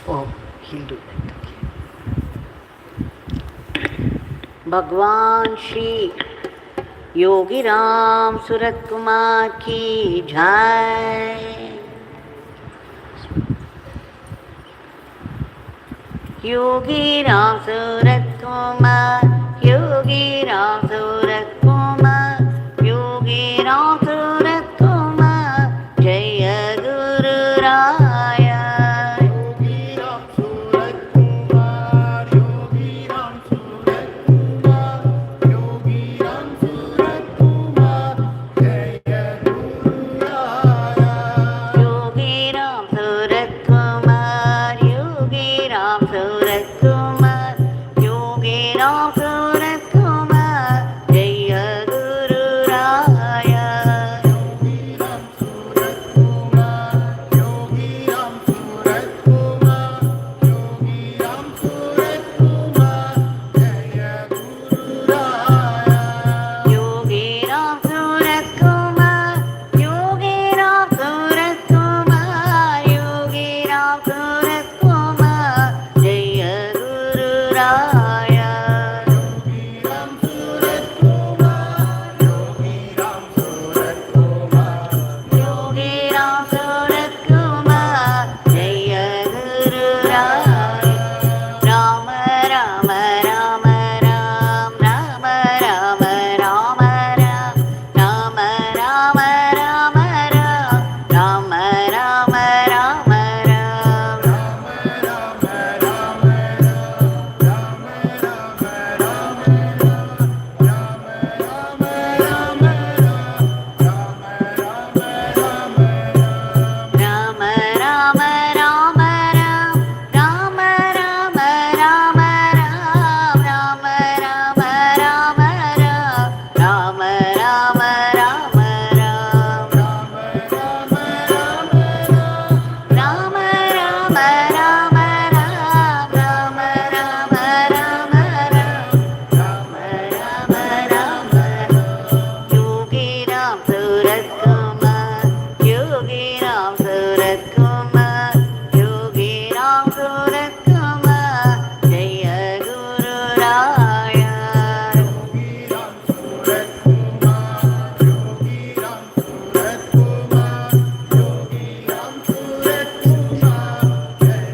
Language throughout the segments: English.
Oh, he'll do that. Okay. Bhagwan Shri Yogi Ram Surat Kumar ki jai. Yogi Ram Surat Kumar, Yogi Ram Surat Kumar, Yogi Ram Surat Kumar, Jaya Guru Raya. Yogi Ram Surat Kumar, Yogi Ram Surat Kumar, Yogi Ram Surat Kumar, Jaya Guru Raya. Yogi Ram Surat Kumar, Yogi Ram Surat Kumar, Yogi Ram Surat Kumar, Jaya Guru Raya. Yogi Ram Surat Kumar, Yogi Ram Surat Kumar, Yogi Ram Surat Kumar, Jaya Guru Raya. Yogi Ram Surat Kumar, Yogi Ram Surat Kumar, Yogi Ram Surat Kumar, Jaya Guru Raya. Yogi Ram Surat Kumar, Yogi Ram Surat Kumar, Yogi Ram Surat Kumar, Jaya Guru Raya. Rama Rama Rama Ram, Rama Rama Rama Ram, Rama Rama Rama Ram, Rama Rama Rama Ram. Rama Rama Rama Ram, Rama Rama Rama Ram, Rama Rama Rama Ram, Rama Rama Rama Ram. Rama Rama Rama Ram, Rama Rama Rama Ram, Rama Rama Rama Ram. Yogi Ram Surat Kumar, Yogi Ram Surat Kumar, Yogi Ram Surat Kumar, Jaya Guru Raya. Yogi Ram Surat Kumar, Yogi Ram Surat Kumar, Yogi Ram Surat Kumar, Jaya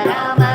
Rama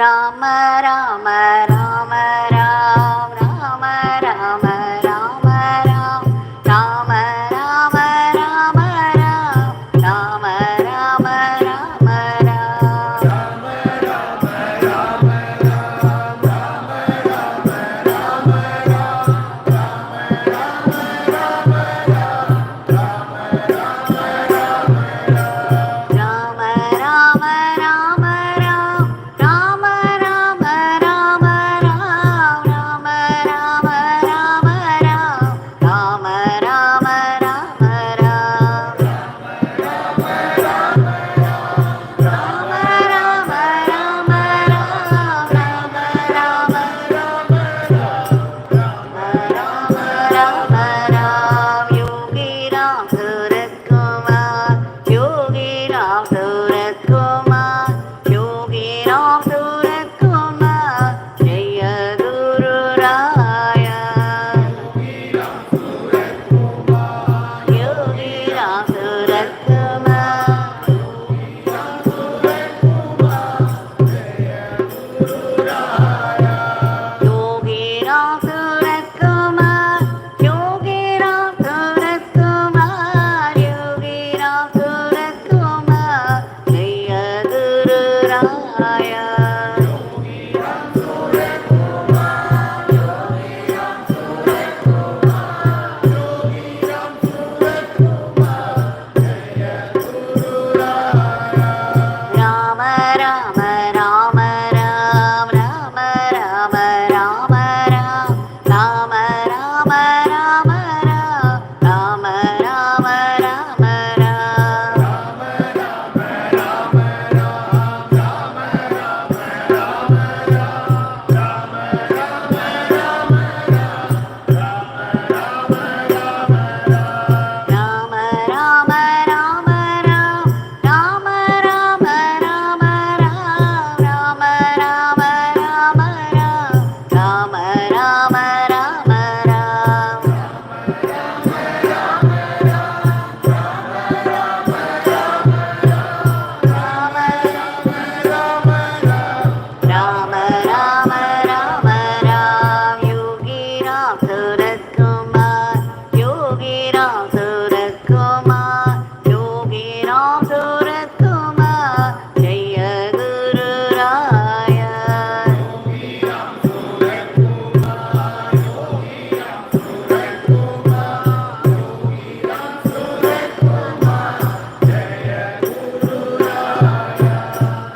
Rama Rama Rama Ram Rama Rama Rama Ram Rama Rama Rama Ram Rama Rama Rama Ram Rama Rama Rama Ram Rama Rama Rama Ram Rama Rama Rama Ram Rama Rama Rama Ram Rama Rama Rama Ram Rama Rama Rama Ram Yogi Ram Surat Kumar Yogi Ram Surat Kumar Yogi Ram Surat Kumar Jaya Guru Raya Yogi Ram Surat Kumar Yogi Ram Surat Kumar Yogi Ram Surat Kumar Yogi Ram Surat Kumar Jaya Guru Raya Rama Rama Rama Ram Rama Rama Rama Ram Rama Rama Rama Ram Rama Rama Rama Ram Rama Rama Rama Ram Rama Rama Rama Ram Rama Rama Rama Ram Rama Rama Rama Ram Rama Rama Rama Ram Yogi Ram Surat Kumar Yogi Ram Surat Kumar Yogi Ram Surat Kumar Jaya Guru Raya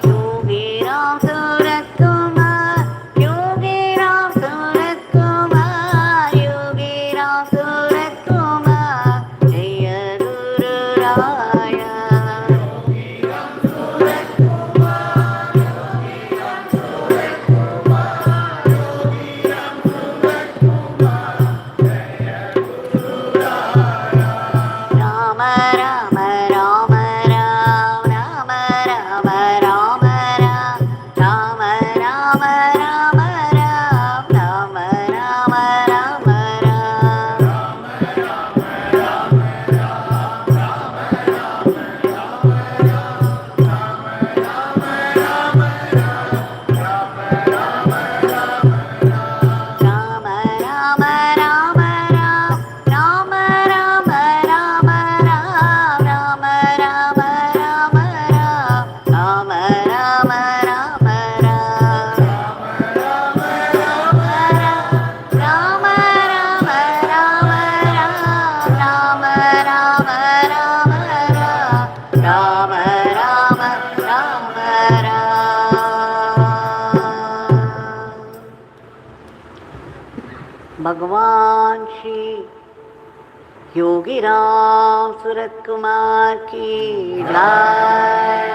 Yogi Ram Surat Kumar Yogi Ram Surat Kumar Yogi Ram Surat Kumar Jaya Guru Raya Rama Rama Rama Ram Rama Rama Rama Ram Rama Rama Rama Ram Rama Rama Rama Ram Rama Rama Rama Ram Rama Rama Rama Ram Rama Rama Rama Ram Rama Rama Rama Ram Rama Rama Rama Ram Rama Rama Rama Ram Rama Rama Rama Ram भगवान श्री योगी राम सूरत कुमार की जय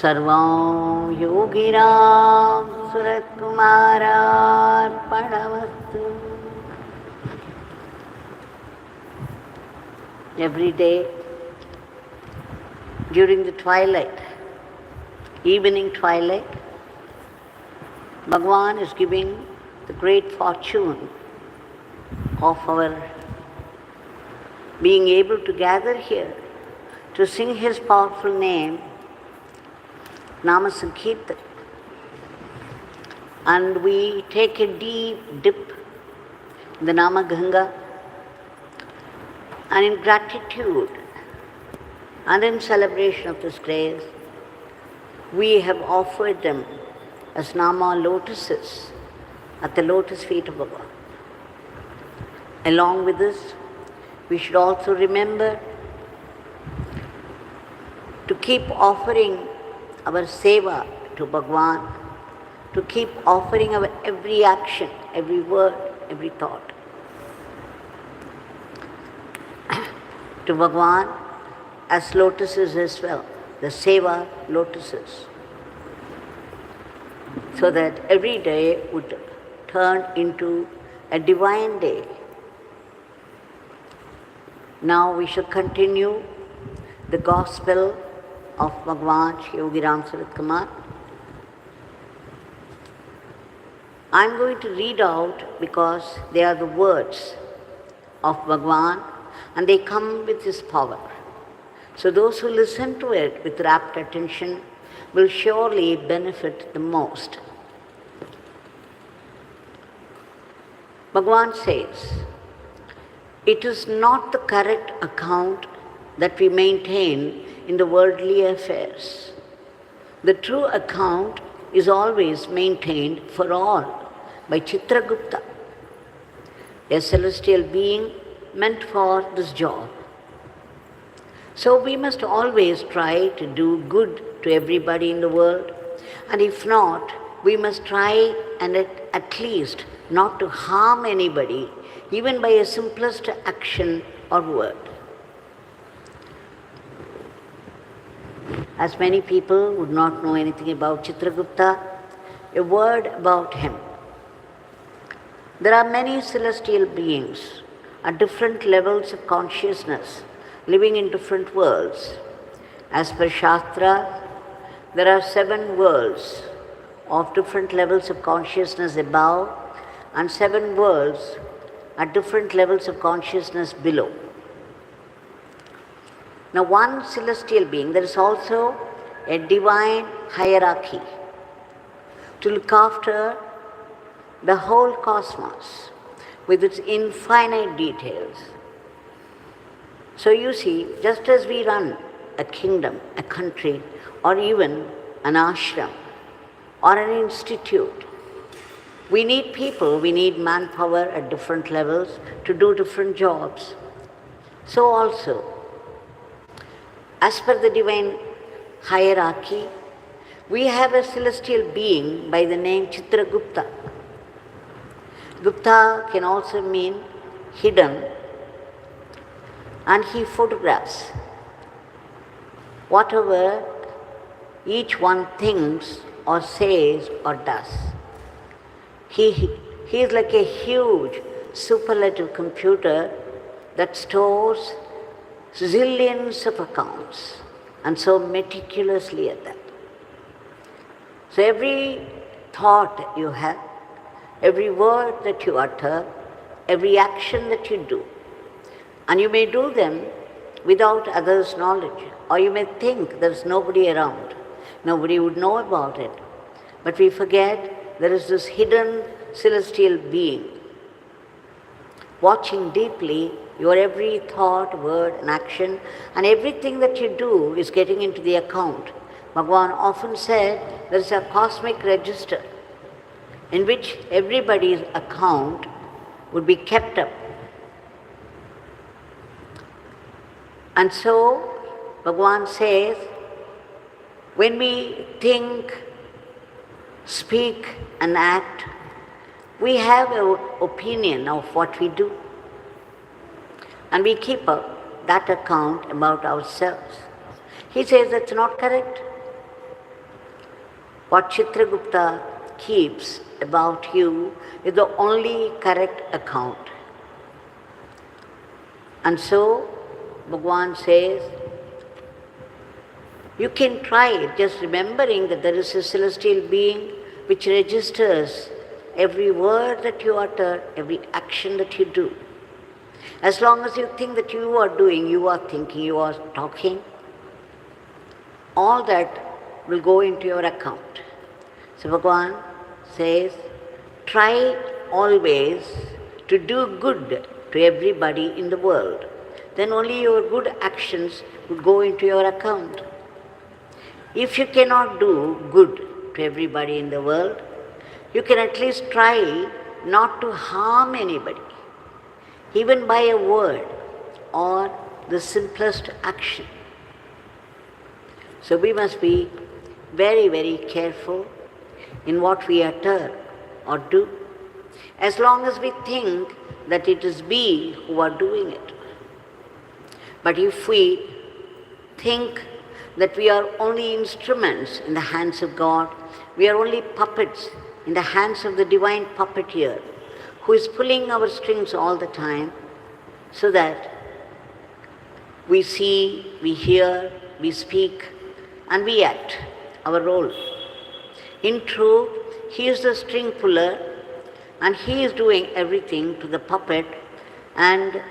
सर्वं Yogi Ram Surat कुमारार्पणमस्तु Every day during the twilight, evening twilight, Bhagavan is giving the great fortune of our being able to gather here to sing His powerful name Nama Sankirtan. And we take a deep dip in the Nama Ganga, and in gratitude and in celebration of this grace, we have offered them as Nama lotuses at the lotus feet of Bhagavan. Along with this, we should also remember to keep offering our seva to Bhagavan, to keep offering our every action, every word, every thought to Bhagavan as lotuses as well, the seva lotuses, so that every day would turn into a divine day. Now we shall continue the Gospel of Bhagavan Shri Yogi Ram Surat Kumar. I am going to read out because they are the words of Bhagavan and they come with his power. So those who listen to it with rapt attention will surely benefit the most. Bhagavan says, "It is not the correct account that we maintain in the worldly affairs. The true account is always maintained for all by Chitragupta, a celestial being meant for this job. So we must always try to do good to everybody in the world, and if not, we must try and at least not to harm anybody, even by a simplest action or word." As many people would not know anything about Chitragupta, a word about him. There are many celestial beings at different levels of consciousness living in different worlds. As per Shastra, there are 7 worlds of different levels of consciousness above and 7 worlds at different levels of consciousness below. Now, one celestial being, there is also a divine hierarchy to look after the whole cosmos with its infinite details. So you see, just as we run a kingdom, a country, or even an ashram or an institute, we need people, we need manpower at different levels to do different jobs. So also, as per the divine hierarchy, we have a celestial being by the name Chitragupta. Gupta can also mean hidden, and he photographs whatever each one thinks or says or does. He is like a huge superlative computer that stores zillions of accounts, and so meticulously at that. So every thought you have, every word that you utter, every action that you do, and you may do them without others' knowledge, or you may think there's nobody around, nobody would know about it. But we forget there is this hidden celestial being watching deeply your every thought, word and action, and everything that you do is getting into the account. Bhagavan often said there is a cosmic register in which everybody's account would be kept up. And so, Bhagavan says, when we think, speak and act, we have an opinion of what we do. And we keep up that account about ourselves. He says that's not correct. What Chitragupta keeps about you is the only correct account. And so, Bhagavan says, you can try it, just remembering that there is a celestial being which registers every word that you utter, every action that you do. As long as you think that you are doing, you are thinking, you are talking, all that will go into your account. So Bhagavan says, try always to do good to everybody in the world. Then only your good actions would go into your account. If you cannot do good to everybody in the world, you can at least try not to harm anybody, even by a word or the simplest action. So we must be very, very careful in what we utter or do, as long as we think that it is we who are doing it. But if we think that we are only instruments in the hands of God, we are only puppets in the hands of the divine puppeteer who is pulling our strings all the time, so that we see, we hear, we speak, and we act our role. In truth, he is the string puller, and he is doing everything to the puppet, and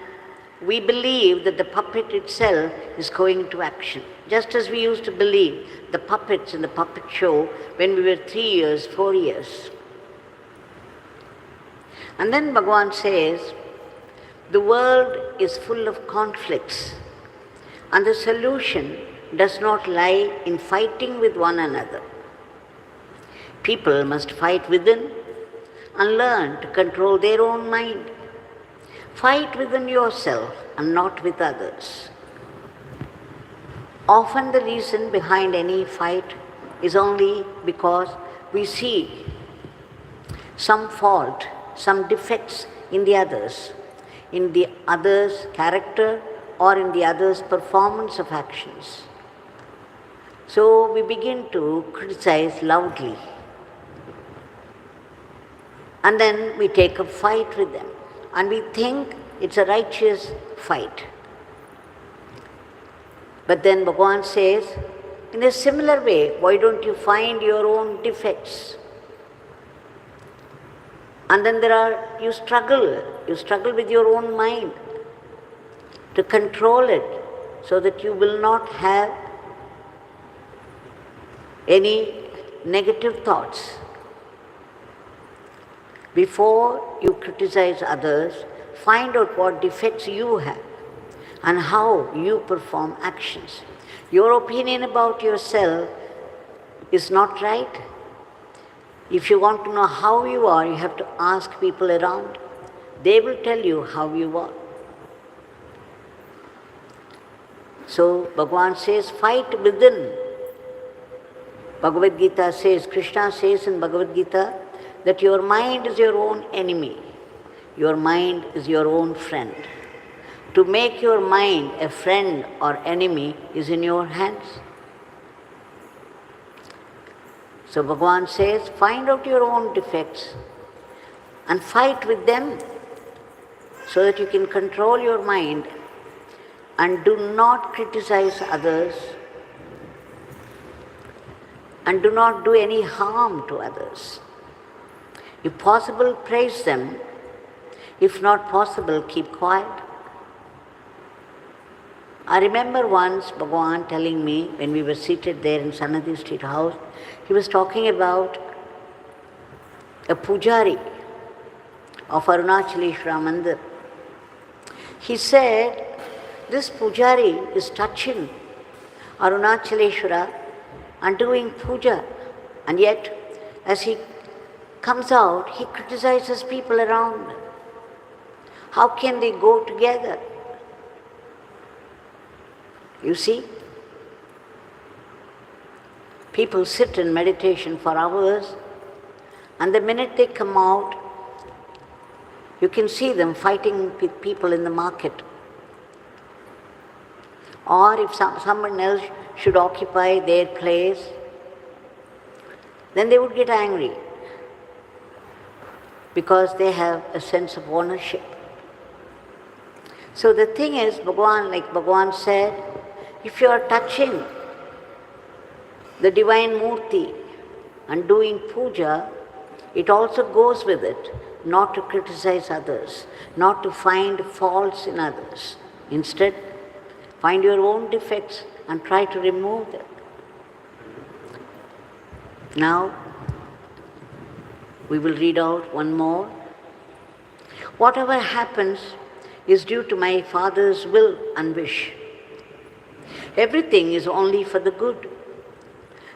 we believe that the puppet itself is going into action. Just as we used to believe the puppets in the puppet show when we were 3 years, 4 years. And then Bhagavan says, the world is full of conflicts, and the solution does not lie in fighting with one another. People must fight within and learn to control their own mind. Fight within yourself and not with others. Often the reason behind any fight is only because we see some fault, some defects in the others' character or in the other's performance of actions. So we begin to criticize loudly. And then we take a fight with them. And we think it's a righteous fight. But then Bhagavan says, in a similar way, why don't you find your own defects? And then you struggle with your own mind to control it so that you will not have any negative thoughts. Before you criticize others, find out what defects you have and how you perform actions. Your opinion about yourself is not right. If you want to know how you are, you have to ask people around. They will tell you how you are. So Bhagavan says, fight within. Bhagavad Gita says, Krishna says in Bhagavad Gita, that your mind is your own enemy. Your mind is your own friend. To make your mind a friend or enemy is in your hands. So Bhagavan says, find out your own defects and fight with them so that you can control your mind and do not criticize others and do not do any harm to others. If possible, praise them. If not possible, keep quiet. I remember once Bhagavan telling me, when we were seated there in Sanadi Street House, he was talking about a pujari of Arunachaleshwara Mandir. He said, this pujari is touching Arunachaleshwara and doing puja, and yet as he comes out, he criticizes people around. How can they go together? You see, people sit in meditation for hours, and the minute they come out, you can see them fighting with people in the market. Or if someone else should occupy their place, then they would get angry, because they have a sense of ownership. So the thing is, like Bhagavan said, if you are touching the divine Murti and doing puja, it also goes with it not to criticize others, not to find faults in others. Instead, find your own defects and try to remove them. Now, we will read out one more. Whatever happens is due to my Father's will and wish. Everything is only for the good.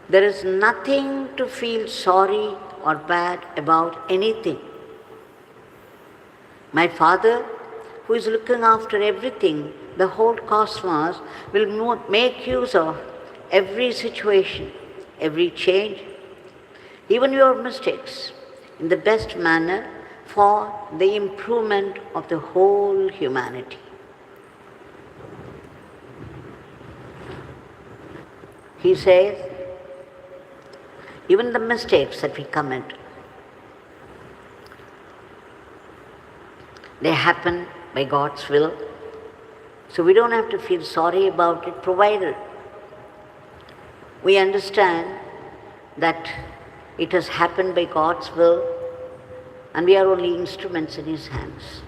There is nothing to feel sorry or bad about anything. My Father, who is looking after everything, the whole cosmos, will make use of every situation, every change, even your mistakes, in the best manner for the improvement of the whole humanity. He says, even the mistakes that we commit, they happen by God's will. So we don't have to feel sorry about it, provided we understand that it has happened by God's will and we are only instruments in His hands.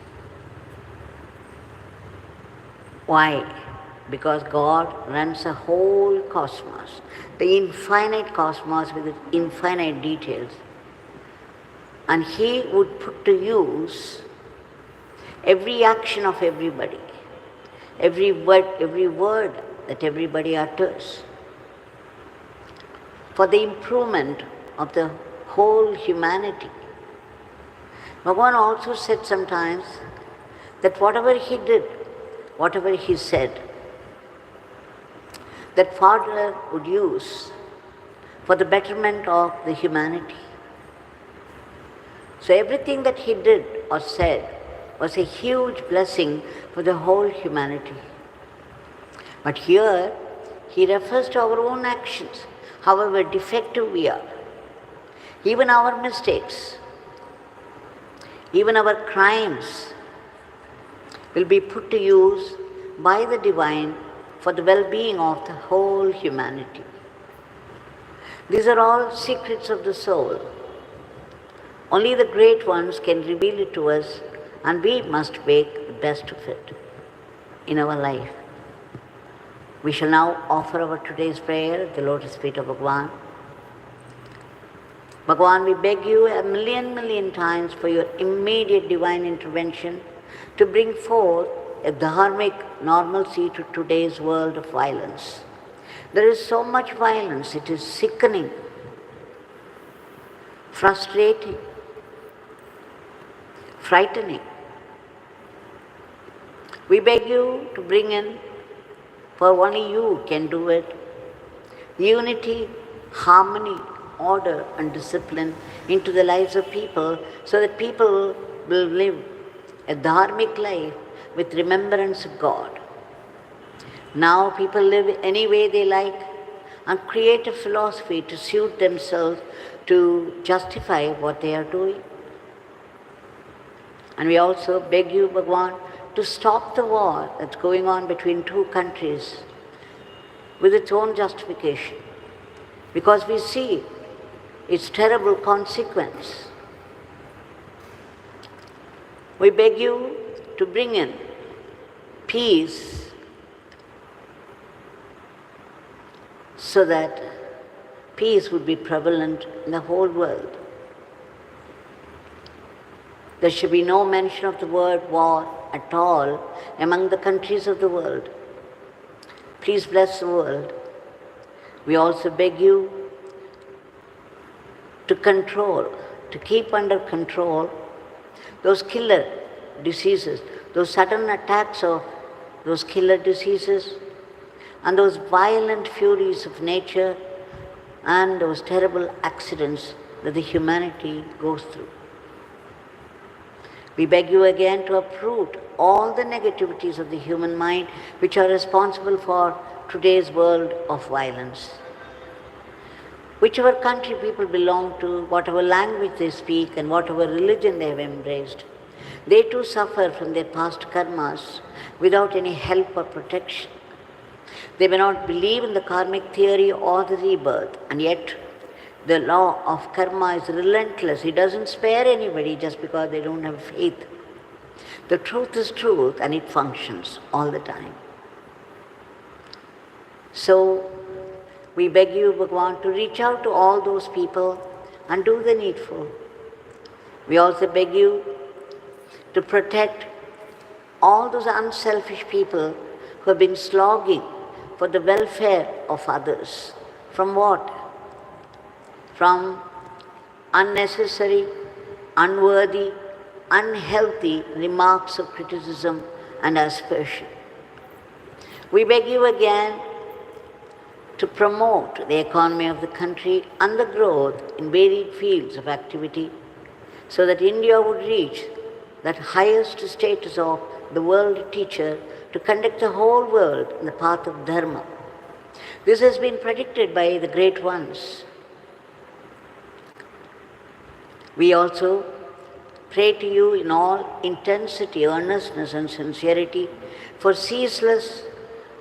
Why? Because God runs a whole cosmos, the infinite cosmos with its infinite details. And He would put to use every action of everybody, every word that everybody utters, for the improvement of the whole humanity. Bhagavan also said sometimes that whatever He did, whatever He said, that Father would use for the betterment of the humanity. So everything that He did or said was a huge blessing for the whole humanity. But here, He refers to our own actions, however defective we are. Even our mistakes, even our crimes will be put to use by the Divine for the well-being of the whole humanity. These are all secrets of the soul. Only the great ones can reveal it to us, and we must make the best of it in our life. We shall now offer our today's prayer at the lotus feet of Bhagavan. Bhagavan, we beg you a million times for your immediate divine intervention to bring forth a dharmic normalcy to today's world of violence. There is so much violence, it is sickening, frustrating, frightening. We beg you to bring in, for only you can do it, unity, harmony, order and discipline into the lives of people, so that people will live a dharmic life with remembrance of God. Now people live any way they like and create a philosophy to suit themselves, to justify what they are doing. And we also beg you, Bhagavan, to stop the war that's going on between two countries with its own justification, because we see its terrible consequence. We beg you to bring in peace so that peace would be prevalent in the whole world. There should be no mention of the word war at all among the countries of the world. Please bless the world. We also beg you to control, to keep under control those killer diseases, those sudden attacks of those killer diseases, and those violent furies of nature, and those terrible accidents that the humanity goes through. We beg you again to uproot all the negativities of the human mind which are responsible for today's world of violence. Whichever country people belong to, whatever language they speak and whatever religion they have embraced, they too suffer from their past karmas without any help or protection. They may not believe in the karmic theory or the rebirth, and yet the law of karma is relentless. It doesn't spare anybody just because they don't have faith. The truth is truth, and it functions all the time. So, We beg you, Bhagavan, to reach out to all those people and do the needful. We also beg you to protect all those unselfish people who have been slogging for the welfare of others. From what? From unnecessary, unworthy, unhealthy remarks of criticism and aspersion. We beg you again to promote the economy of the country and the growth in varied fields of activity so that India would reach that highest status of the world teacher to conduct the whole world in the path of dharma. This has been predicted by the great ones. We also pray to you in all intensity, earnestness and sincerity for ceaseless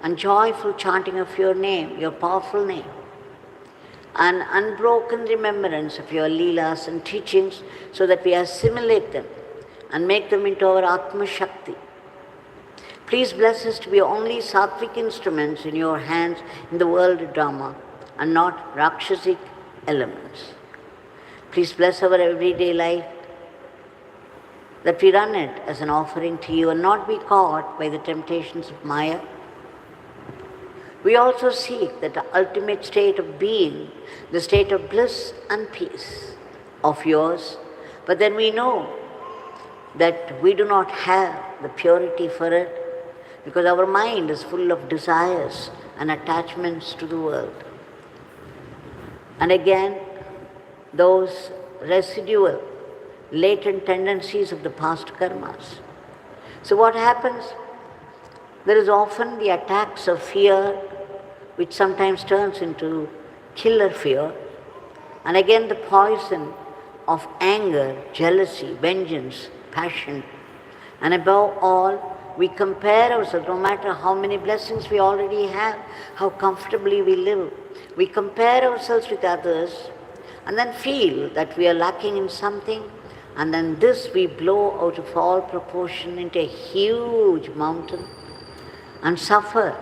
and joyful chanting of your name, your powerful name, and unbroken remembrance of your leelas and teachings so that we assimilate them and make them into our Atma Shakti. Please bless us to be only sattvic instruments in your hands in the world drama and not rakshasic elements. Please bless our everyday life, that we run it as an offering to you and not be caught by the temptations of Maya. We also seek that the ultimate state of being, the state of bliss and peace of yours, but then we know that we do not have the purity for it because our mind is full of desires and attachments to the world. And again, those residual, latent tendencies of the past karmas. So what happens? There is often the attacks of fear, which sometimes turns into killer fear, and again the poison of anger, jealousy, vengeance, passion, and above all, we compare ourselves, no matter how many blessings we already have, how comfortably we live. We compare ourselves with others and then feel that we are lacking in something, and then this we blow out of all proportion into a huge mountain and suffer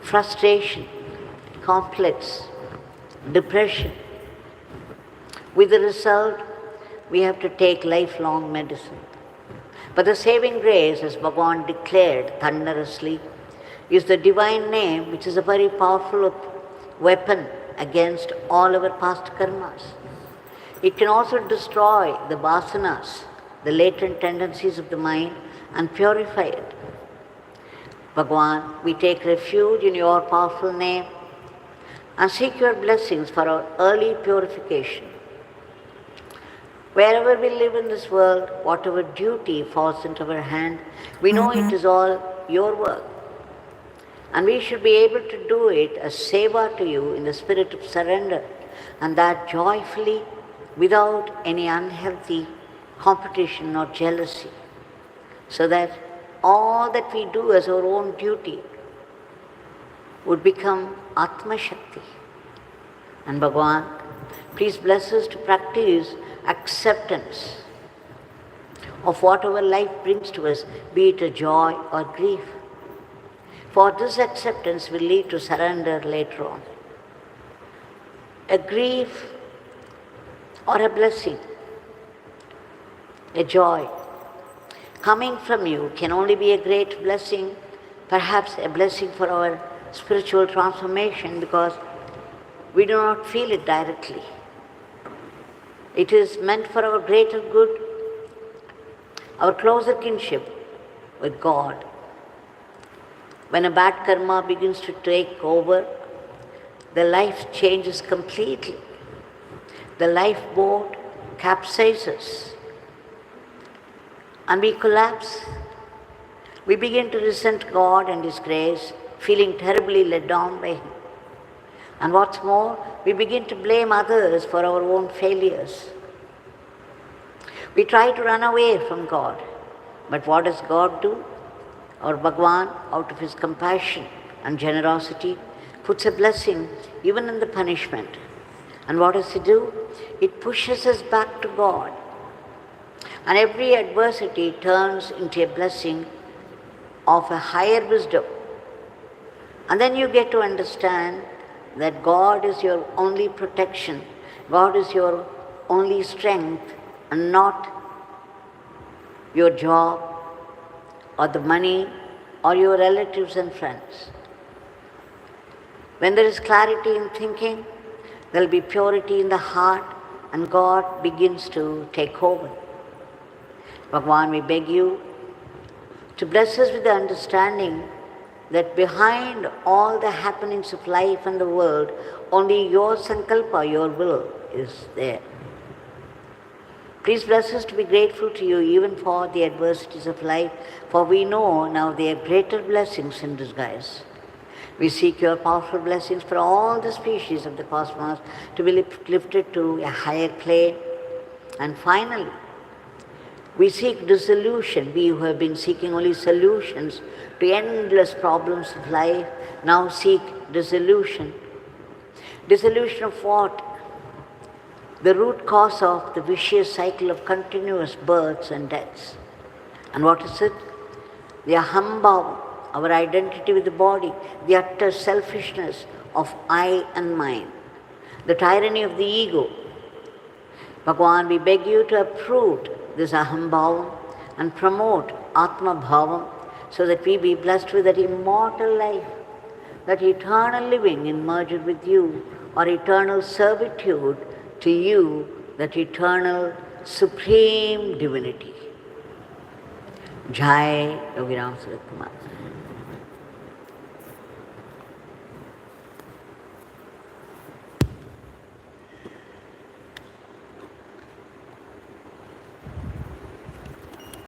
frustration, complex, depression. With the result, we have to take lifelong medicine. But the saving grace, as Bhagavan declared thunderously, is the divine name, which is a very powerful weapon against all our past karmas. It can also destroy the vasanas, the latent tendencies of the mind, and purify it. Bhagavan, we take refuge in your powerful name and seek your blessings for our early purification. Wherever we live in this world, whatever duty falls into our hand, we know it is all your work. And we should be able to do it as seva to you in the spirit of surrender, and that joyfully, without any unhealthy competition or jealousy, so that all that we do as our own duty would become Atma Shakti. And Bhagavan, please bless us to practice acceptance of whatever life brings to us, be it a joy or grief. For this acceptance will lead to surrender later on. A grief or a blessing, a joy coming from you can only be a great blessing, perhaps a blessing for our spiritual transformation, because we do not feel it directly. It is meant for our greater good, our closer kinship with God. When a bad karma begins to take over, the life changes completely. The lifeboat capsizes and we collapse. We begin to resent God and His grace, feeling terribly let down by Him. And what's more, we begin to blame others for our own failures. We try to run away from God. But what does God do? Our Bhagavan, out of His compassion and generosity, puts a blessing even in the punishment. And what does He do? It pushes us back to God. And every adversity turns into a blessing of a higher wisdom. And then you get to understand that God is your only protection, God is your only strength, and not your job or the money or your relatives and friends. When there is clarity in thinking, there will be purity in the heart, and God begins to take over. Bhagavan, we beg you to bless us with the understanding that behind all the happenings of life and the world, only your sankalpa, your will, is there. Please bless us to be grateful to you even for the adversities of life, for we know now they are greater blessings in disguise. We seek your powerful blessings for all the species of the cosmos to be lifted to a higher plane. And finally, we seek dissolution. We who have been seeking only solutions to endless problems of life now seek dissolution. Dissolution of what? The root cause of the vicious cycle of continuous births and deaths. And what is it? The ahambhava, our identity with the body, the utter selfishness of I and mine, the tyranny of the ego. Bhagavan, we beg you to uproot this ahambhava and promote atma bhavam so that we be blessed with that immortal life, that eternal living in merger with you, or eternal servitude to you, that eternal supreme divinity. Jai Yogi Ram Surat Kumar.